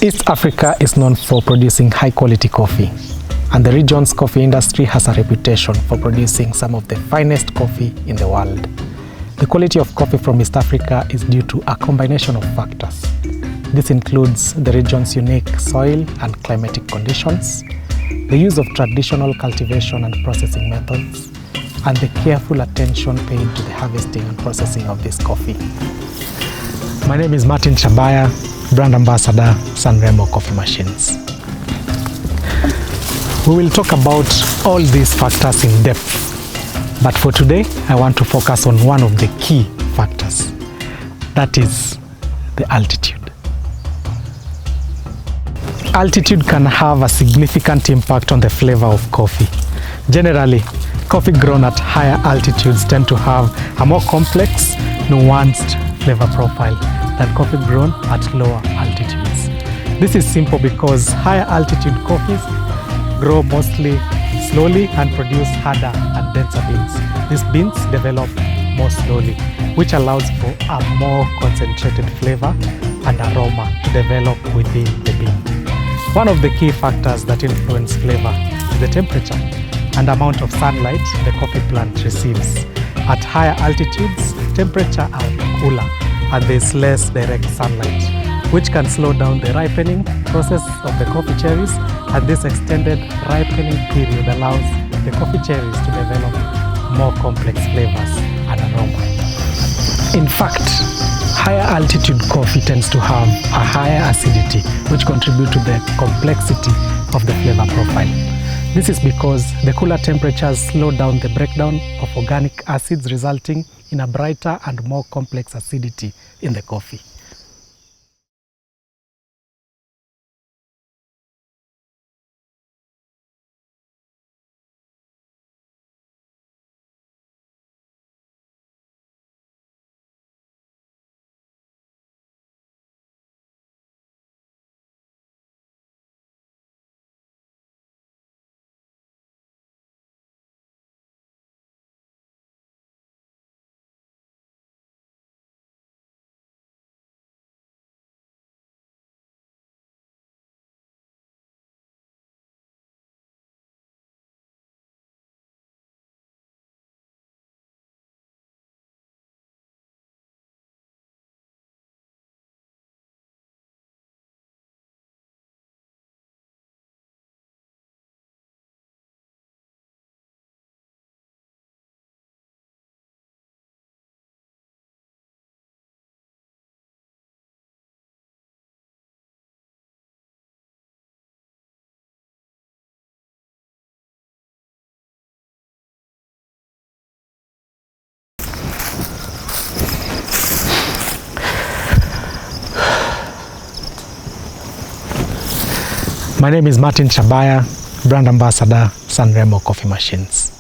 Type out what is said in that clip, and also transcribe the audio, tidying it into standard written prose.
East Africa is known for producing high-quality coffee, and the region's coffee industry has a reputation for producing some of the finest coffee in the world. The quality of coffee from East Africa is due to a combination of factors. This includes the region's unique soil and climatic conditions, the use of traditional cultivation and processing methods, and the careful attention paid to the harvesting and processing of this coffee. My name is Martin Shabaya, Brand Ambassador, Sanremo Coffee Machines. We will talk about all these factors in depth, but for today, I want to focus on one of the key factors, that is the altitude. Altitude can have a significant impact on the flavor of coffee. Generally, coffee grown at higher altitudes tend to have a more complex, nuanced flavor profile than coffee grown at lower altitudes. This is simple because higher altitude coffees grow mostly slowly and produce harder and denser beans. These beans develop more slowly, which allows for a more concentrated flavor and aroma to develop within the bean. One of the key factors that influence flavor is the temperature and amount of sunlight the coffee plant receives. At higher altitudes, temperatures are cooler and there is less direct sunlight, which can slow down the ripening process of the coffee cherries, and this extended ripening period allows the coffee cherries to develop more complex flavors and aroma. In fact, higher altitude coffee tends to have a higher acidity, which contributes to the complexity of the flavor profile. This is because the cooler temperatures slow down the breakdown of organic acids, resulting in a brighter and more complex acidity in the coffee. My name is Martin Shabaya, Brand Ambassador, Sanremo Coffee Machines.